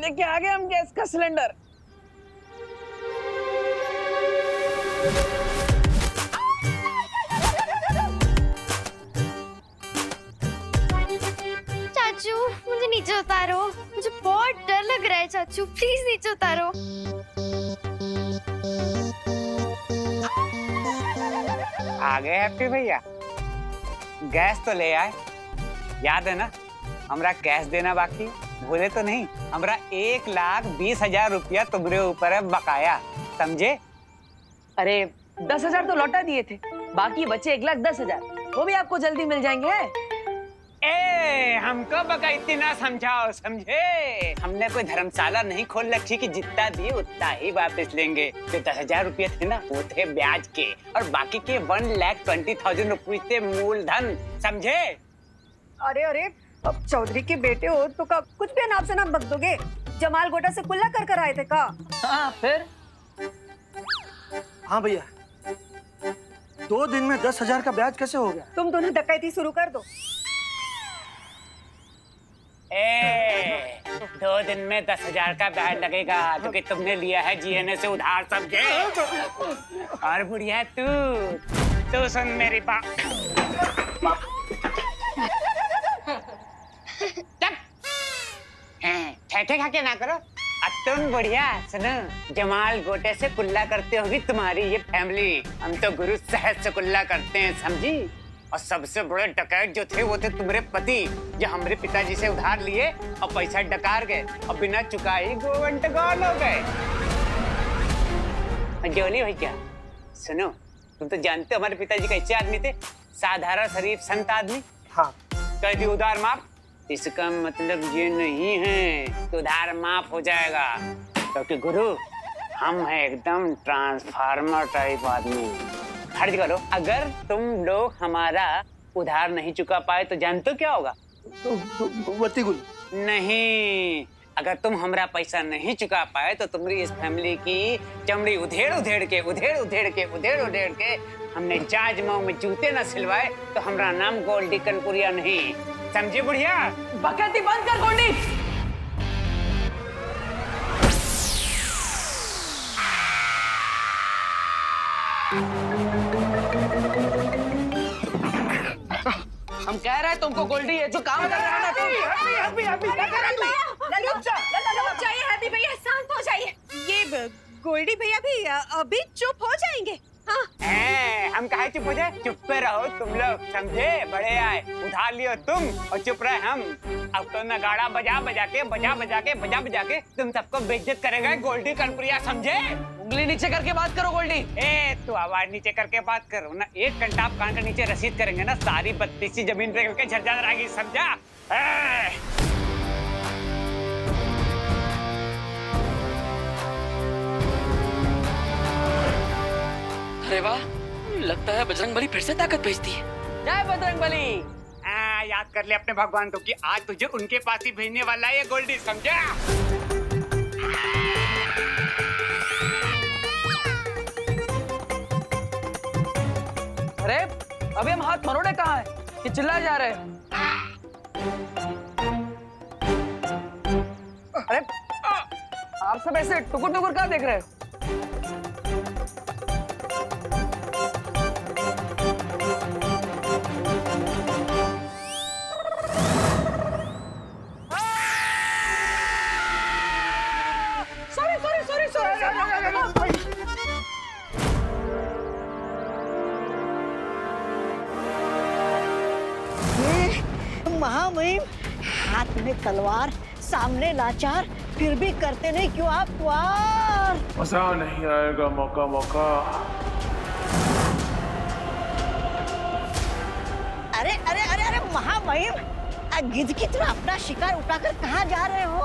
लेके आ गए हम गैस का सिलेंडर। चाचू मुझे नीचे उतारो, मुझे बहुत डर लग रहा है चाचू, प्लीज नीचे उतारो। आ गए हैप्पी भैया, गैस तो ले आए। याद है ना, हमरा कैश देना बाकी, भूले तो नहीं? हमरा 1,20,000 रुपया तुम्हारे ऊपर है बकाया, समझे? अरे 10,000 तो लौटा दिए थे, बाकी बचे 1,10,000, वो भी आपको जल्दी मिल जाएंगे। ए, हमको बका इतना समझाओ, समझे? हमने कोई धर्मशाला नहीं खोल रखी कि जितना दिए उतना ही वापस लेंगे। जो 10,000 रुपये थे ना, वो थे ब्याज के, और बाकी के 1,20,000 रुपये थे मूलधन, समझे? अरे अरे, अब चौधरी के बेटे हो तो कब कुछ भी नाम से नाम बक दोगे? जमाल गोटा से कुल्ला कर आए थे का? हाँ फिर? हाँ भैया, 2 दिन में 10,000 का ब्याज कैसे हो गया? तुम दोनों डकैती शुरू कर दो। ए, 2 दिन में 10,000 का ब्याज लगेगा क्योंकि तुमने लिया है जीएनए से उधार, समझे? और बुढ़िया तू सुन मेरी बात। ठेठे खा के ना करो। अब तुम बढ़िया सुनो, जमाल गोटे से कुल्ला करते होगी तुम्हारी ये फैमिली, हम तो गुरु साहब से कुल्ला करते हैं, समझी? और सबसे बड़े डकैत जो थे वो थे तुम्हारे पति, जो हमारे पिताजी से उधार लिए और पैसा डकार गए और बिना चुकाई गोवंट गौल हो गए। जोली भैया सुनो, तुम तो जानते हो हमारे पिताजी कैसे आदमी थे, साधारण शरीफ संत आदमी। हाँ। कर दी उधार माफ, इसका मतलब ये नहीं है कि उधार माफ हो जाएगा, क्योंकि गुरु हम हैं एकदम ट्रांसफार्मर टाइप आदमी। फर्ज करो अगर तुम लोग हमारा उधार नहीं चुका पाए तो जानते हो क्या होगा? वतीगुल नहीं, अगर तुम हमारा पैसा नहीं चुका पाए तो तुम्हारी इस फैमिली की चमड़ी उधेड़ उधेड़ के हमने जाज माओ में जूते न सिलवाए तो हमारा नाम गोल्डी कनपुरिया नहीं, समझी बुढ़िया? बकैती बंद कर गोल्डी। हम कह रहे हैं तुमको गोल्डी, ये जो काम कर रहा है ना तुम। हैप्पी भैया शांत हो जाइए। ये गोल्डी भैया भी अभी चुप हो जाएंगे। हाँ। हम कहे चुप हो जाए? चुप पे रहो तुम लोग, समझे? बड़े आए, उधार लियो तुम और चुप रहे हम। अब तो नगाड़ा बजा बजा के तुम सबको बेइज्जत करेगा गोल्डी कनपुरिया, समझे? उंगली नीचे करके बात करो गोल्डी। ए तू आवाज नीचे करके बात करो ना, 1 घंटा आप कान के नीचे रसीद करेंगे ना, सारी 32 जमीन पे के झरझर आएगी, समझा? अरे वाह, लगता है बजरंगबली फिर से ताकत भेजती है। जय बजरंगबली। याद कर ले अपने भगवान को कि आज तुझे उनके पास ही भेजने वाला है ये गोल्डी, समझा? अरे अभी हम हाथ मरोड़े कहाँ हैं कि चिल्लाए जा रहे हैं? अरे आप सब ऐसे टुकुर टुकुर क्या देख रहे हो? महामहिम, हाथ में तलवार, सामने लाचार, फिर भी करते नहीं क्यों आप वार? मजा नहीं आएगा मौका मौका। अरे अरे अरे अरे महामहिम, गिद्ध की तरह अपना शिकार उठाकर कहाँ जा रहे हो?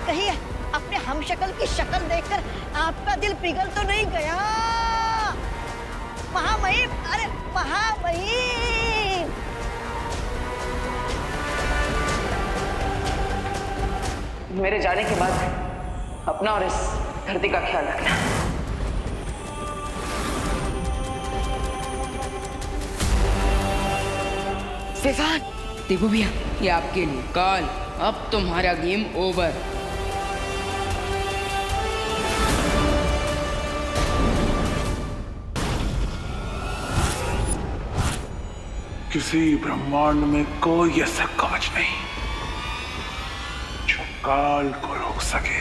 कहीं अपने हमशक्ल की शक्ल देखकर आपका दिल पिघल तो नहीं गया? महामहिम, अरे महामहिम! मेरे जाने के बाद अपना और इस धरती का ख्याल रखना। विवान, देखो भैया, ये आपके लिए कॉल। अब तुम्हारा गेम ओवर। किसी ब्रह्मांड में कोई ऐसा कवच नहीं जो काल को रोक सके।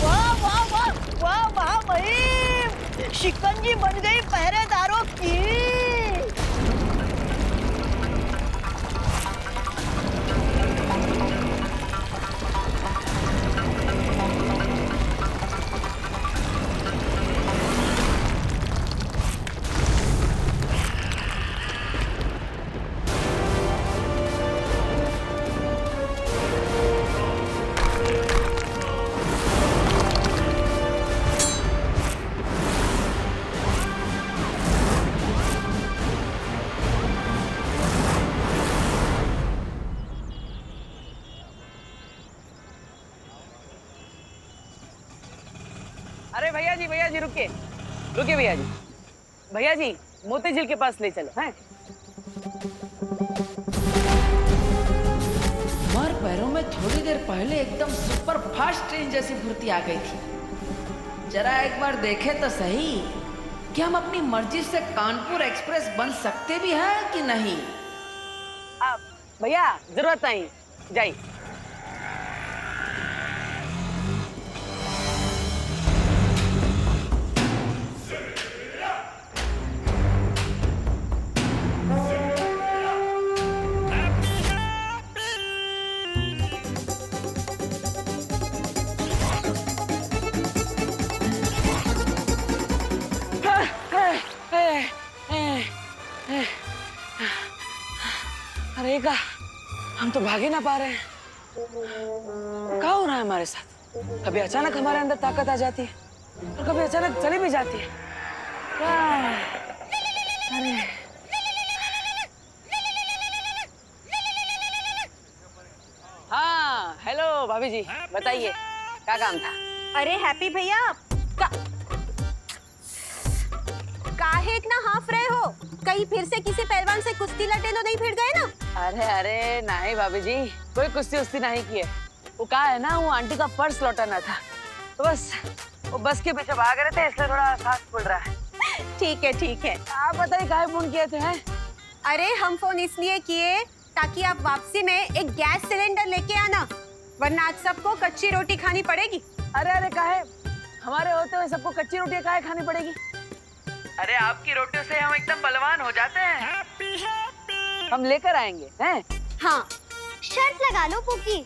वाह वाह वाह वाह महामहिम, शिकंजी बन गई पहरेदारों की। अरे भैया जी रुकिए रुकिए भैया जी मोती झील के पास ले चलो हैं। हमारे पैरों में थोड़ी देर पहले एकदम सुपर फास्ट ट्रेन जैसी फुर्ती आ गई थी। जरा एक बार देखे तो सही कि हम अपनी मर्जी से कानपुर एक्सप्रेस बन सकते भी हैं कि नहीं। आप भैया जरूरत नहीं, जाइए। अरे का हम तो भाग ही ना पा रहे हैं। क्या हो रहा है हमारे साथ? कभी अचानक हमारे अंदर ताकत आ जाती है और कभी अचानक चली भी जाती है। अरे हाँ, हेलो भाभी जी, बताइए क्या काम था? अरे हैप्पी भैया, काहे इतना हाफ रहे हो? कहीं फिर से किसी पहलवान से कुश्ती लड़ने तो नहीं भिड़ गए ना? अरे नहीं भाभी जी, कोई कुश्ती उस्ती नहीं की है। वो कहा है ना, वो आंटी का पर्स लौटाना था, तो बस वो बस के पीछे भाग रहे थे, इसलिए थोड़ा सांस फूल रहा है। ठीक है। आप बताइए काहे फोन किए थे हैं? अरे हम फोन इसलिए किए ताकि आप वापसी में एक गैस सिलेंडर लेके आना, वरना आज सबको कच्ची रोटी खानी पड़ेगी। अरे काहे? हमारे होते हुए सबको कच्ची रोटियां काहे खानी पड़ेगी? अरे आपकी रोटियों से हम एकदम बलवान हो जाते हैं। हम लेकर आएंगे हैं? हाँ, शर्त लगा लो पुकी,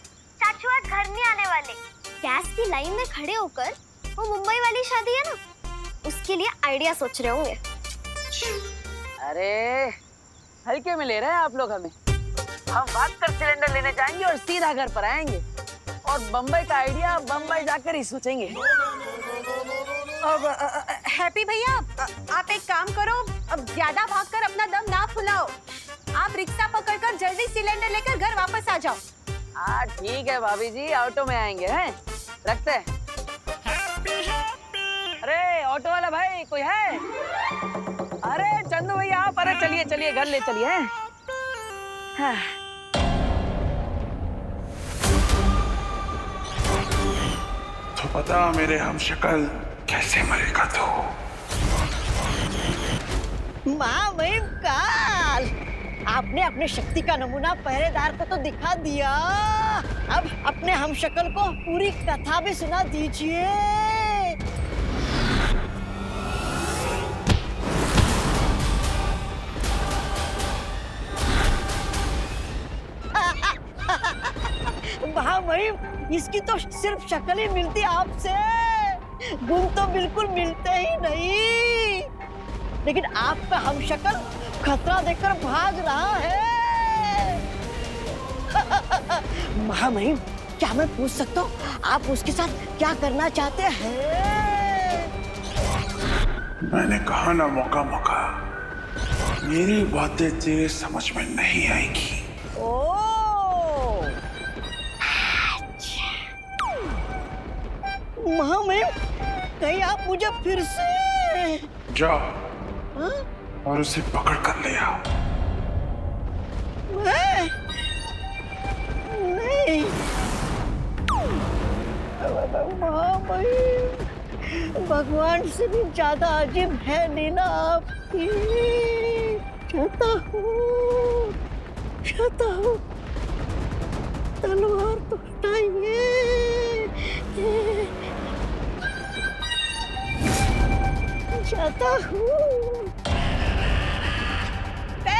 चाचू आज घर नहीं आने वाले। गैस की लाइन में खड़े होकर वो मुंबई वाली शादी है ना, उसके लिए आइडिया सोच रहे होंगे। अरे हल्के में ले रहे हैं आप लोग हमें। हम भागकर सिलेंडर लेने जाएंगे और सीधा घर पर आएंगे और बम्बई का आइडिया बम्बई जाकर ही सोचेंगे। अब हैप्पी भैया, आप एक काम करो, अब ज्यादा भागकर अपना दम ना फुलाओ। आप रिक्शा पकड़कर जल्दी सिलेंडर लेकर घर वापस आ जाओ। हाँ ठीक है भाभी जी, ऑटो में आएंगे हैं, रखते हैं। अरे ऑटो वाला भाई कोई है? अरे चंदू भैया आप, अरे चलिए घर ले चलिए हैं। हाँ। तो पता मेरे हम शक्ल कैसे मरेगा तो। महामहिम काल, आपने अपनी शक्ति का नमूना पहरेदार को तो दिखा दिया, अब अपने हमशक्ल को पूरी कथा भी सुना दीजिए। महामहिम, इसकी तो सिर्फ शक्ल ही मिलती आपसे, गुण तो बिल्कुल मिलते ही नहीं। लेकिन आपका हमशक्ल खतरा देखकर भाग रहा है। महामहिम, क्या मैं पूछ सकता हूँ आप उसके साथ क्या करना चाहते हैं? मैंने कहा ना, मौका मेरी बातें तेरे समझ में नहीं आएगी। ओ महामहिम, कहीं आप मुझे फिर से जा हाँ? और उसे पकड़ कर ले आओ। मैं? नहीं महामहिम, भगवान से भी ज्यादा अजीब है लीला आपकी। चाहता हूँ तलवार तो हटाइए। चाहता हूँ।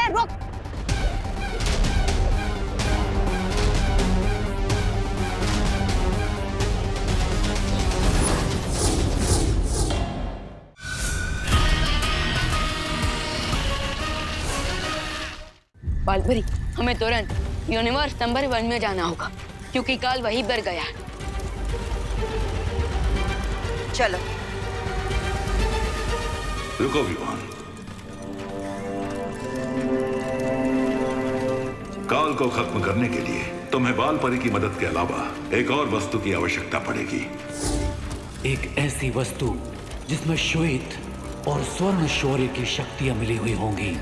रुक। बालपरी, हमें तुरंत यूनिवर्स नंबर 1 में जाना होगा क्योंकि काल वहीं पर गया है। चलो। रुको विमान, काल को खत्म करने के लिए तुम्हें बाल परी की मदद के अलावा एक और वस्तु की आवश्यकता पड़ेगी। एक ऐसी वस्तु जिसमें श्वेत और स्वर्ण शौर्य की शक्तियां मिली हुई होंगी।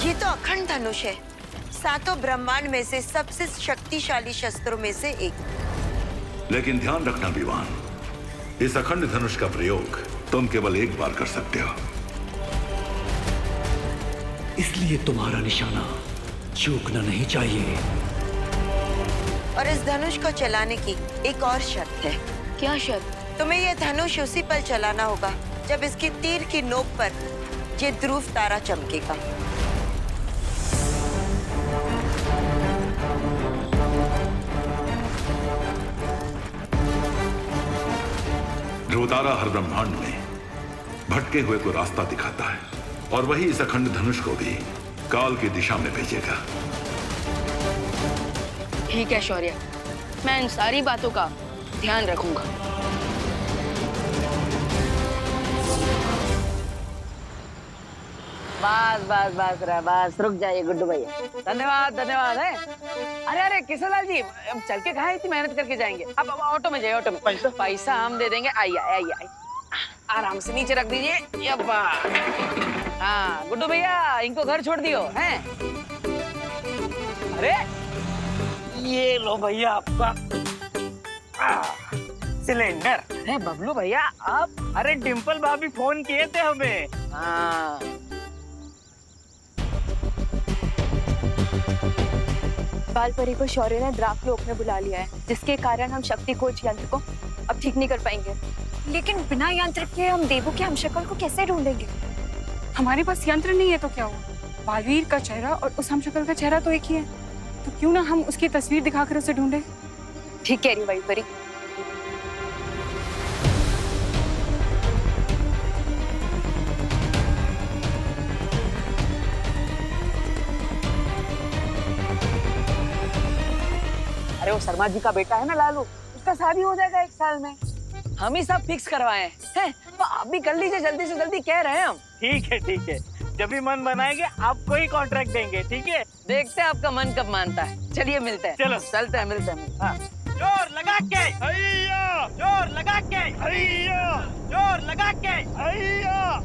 ये तो अखंड धनुष है, सातों ब्रह्मांड में से सबसे शक्तिशाली शस्त्रों में से एक। लेकिन ध्यान रखना विमान, इस अखंड धनुष का प्रयोग तुम केवल एक बार कर सकते हो। इसलिए तुम्हारा निशाना चूकना नहीं चाहिए। और इस धनुष को चलाने की एक और शर्त है। क्या शर्त? तुम्हें यह धनुष उसी पल चलाना होगा जब इसकी तीर की नोक पर ये ध्रुव तारा चमकेगा। ध्रुव तारा हर ब्रह्मांड में भटके हुए को रास्ता दिखाता है और वही इस अखंड धनुष को भी काल की दिशा में भेजेगा। ठीक है शौर्य, मैं इन सारी बातों का ध्यान रखूंगा। बस बस बस रे बस, रुक जाइए गुड्डू भैया। धन्यवाद धन्यवाद है। अरे अरे किशनलाल जी, अब चल के कहाँ इतनी मेहनत करके जाएंगे? अब ऑटो में जाइए, ऑटो में। पैसा हम दे देंगे। आइए आइए आइए, आराम से नीचे रख दीजिए। यब्बा। हाँ गुड्डू भैया, इनको घर छोड़ दियो हैं। अरे ये लो भैया आपका सिलेंडर। अरे बबलू भैया आप? अरे डिम्पल भाभी फोन किए थे हमें। हाँ बालपरी को शौर्य ने द्राक लोक में बुला लिया है, जिसके कारण हम शक्ति कोच यंत्र को अब ठीक नहीं कर पाएंगे। लेकिन बिना यंत्र के हम देवू के हमशक्ल को कैसे ढूंढेंगे? हमारे पास यंत्र नहीं है तो क्या हुआ? बालवीर का चेहरा और उस हमशक्ल का चेहरा तो एक ही है, तो क्यों ना हम उसकी तस्वीर दिखाकर उसे ढूंढे? ठीक कह रही बालपरी। अरे वो शर्मा जी का बेटा है ना लालू, उसका शादी हो जाएगा 1 साल में। हम ही सब फिक्स करवाए हैं, तो आप भी कर लीजिए जल्दी से जल्दी, कह रहे हैं हम। ठीक है ठीक है, जब भी मन बनाएंगे आपको ही कॉन्ट्रैक्ट देंगे। ठीक है, देखते हैं आपका मन कब मानता है। चलिए मिलते हैं। चलो चलते हैं, मिलते हैं। हाँ। जोर लगा के हैया, जोर लगा के हैया, जोर लगा के हैया,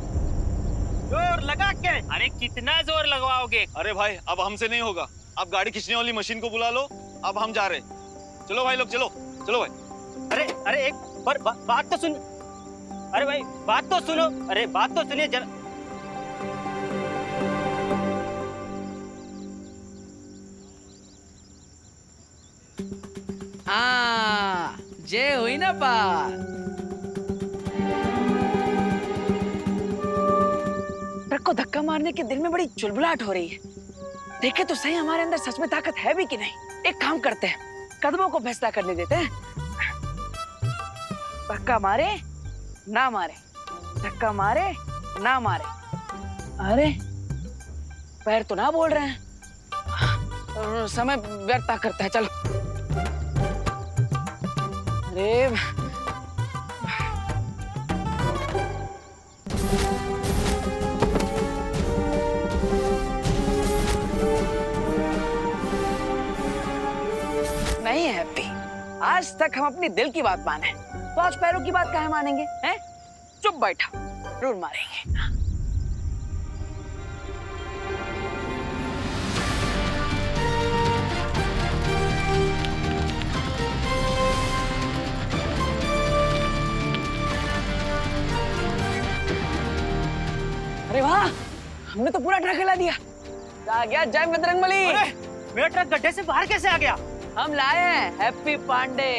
जोर लगा के। अरे कितना जोर लगवाओगे? अरे भाई अब हमसे नहीं होगा, आप गाड़ी खींचने वाली मशीन को बुला लो। अब हम जा रहे, चलो भाई लोग, चलो चलो भाई। अरे अरे एक पर बात तो सुन। अरे भाई बात तो सुनो, अरे बात तो सुनिए जरा। हाँ, जय हुई ना बात। ट्रक को धक्का धक्का मारने के दिल में बड़ी चुलबुलाहट हो रही है। देखे तो सही हमारे अंदर सच में ताकत है भी कि नहीं। एक काम करते हैं, कदमों को फैसला करने देते हैं। धक्का मारे ना मारे, धक्का मारे ना मारे। अरे पैर तो ना बोल रहे हैं, समय व्यर्थ करता है। चलो। अरे नहीं है हैप्पी, आज तक हम अपनी दिल की बात माने, तो आज पैरों की बात काहे मानेंगे? हैं? चुप बैठा, जरूर मारेंगे। अरे वाह, हमने तो पूरा ट्रक हिला दिया। आ गया जय बजरंगबली। मेरा ट्रक गड्ढे से बाहर कैसे आ गया? हम लाए हैं हैप्पी पांडे।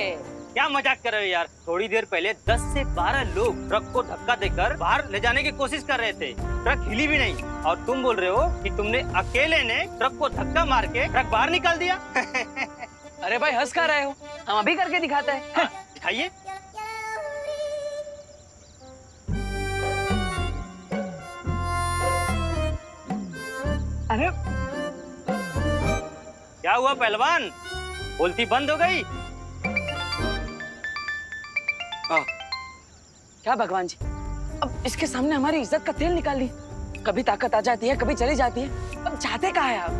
क्या मजाक कर रहे हो यार? थोड़ी देर पहले 10 से 12 लोग ट्रक को धक्का देकर बाहर ले जाने की कोशिश कर रहे थे। ट्रक हिली भी नहीं, और तुम बोल रहे हो कि तुमने अकेले ने ट्रक को धक्का मार के ट्रक बाहर निकाल दिया। अरे भाई हंस कर रहे हो, हम अभी करके दिखाते हैं। दिखाइए। अरे क्या हुआ पहलवान, बोलती बंद हो गई? क्या भगवान जी, अब इसके सामने हमारी इज्जत का तेल निकाल ली। कभी ताकत आ जाती है, कभी चली जाती है। अब चाहते कहाँ है आप?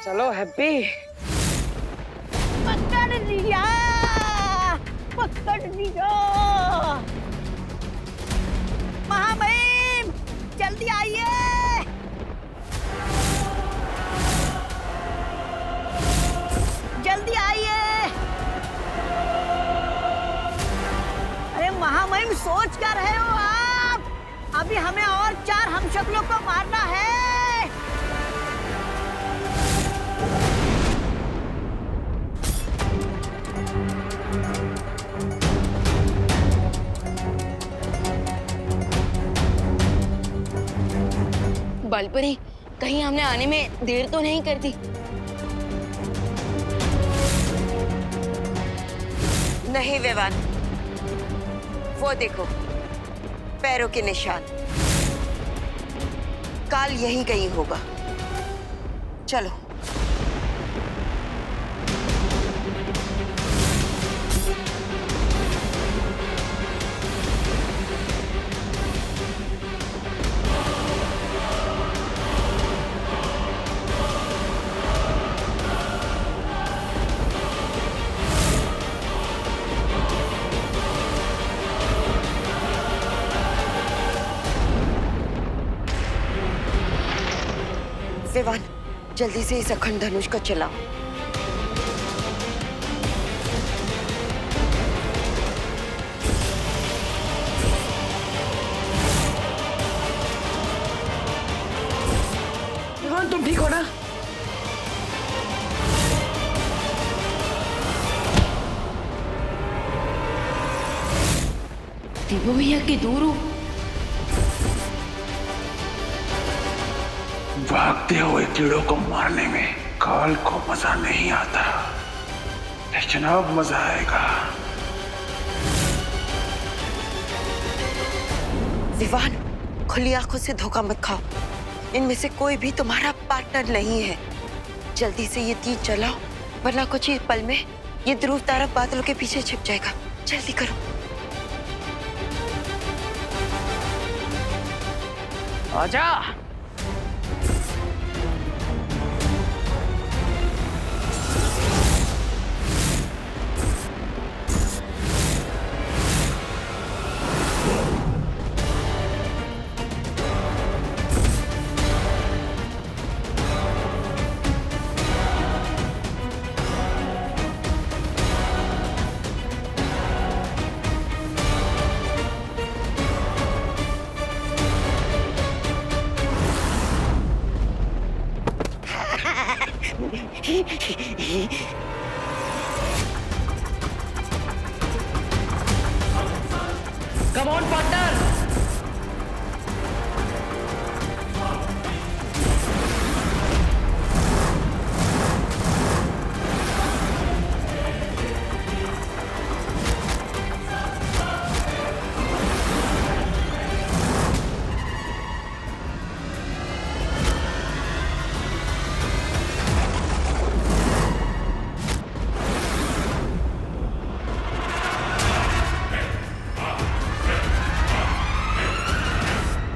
चलो हैप्पी। पकड़ लिया, पकड़ लिया। महामहिम जल्दी आइए। जल्दी आइए। अरे महामहिम सोच क्या रहे हो आप? अभी हमें और 4 हमशक्लों को मारना है। बालपरी, कहीं हमने आने में देर तो नहीं कर दी? नहीं विवान, वो देखो पैरों के निशान। काल यहीं कहीं होगा। चलो। विवान, जल्दी से इस अखंड धनुष को चलाओ। विवान तुम ठीक हो ना? दिव्या भैया की दूर हो। भागते हुए कीड़ों को मारने में काल को मजा नहीं आता, लेकिन अब मजा आएगा। विवान, खुली आंखों से धोखा मत खाओ। इनमें से कोई भी तुम्हारा पार्टनर नहीं है। जल्दी से ये तीर चलाओ, वरना कुछ ही पल में ये ध्रुव तारा बादलों के पीछे छिप जाएगा। जल्दी करो। आजा। Come on partner.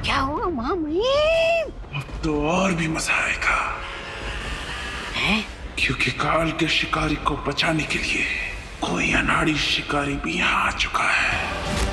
क्या हुआ मामी? अब तो और भी मजा आएगा। क्योंकि काल के शिकारी को बचाने के लिए कोई अनाड़ी शिकारी भी यहाँ आ चुका है।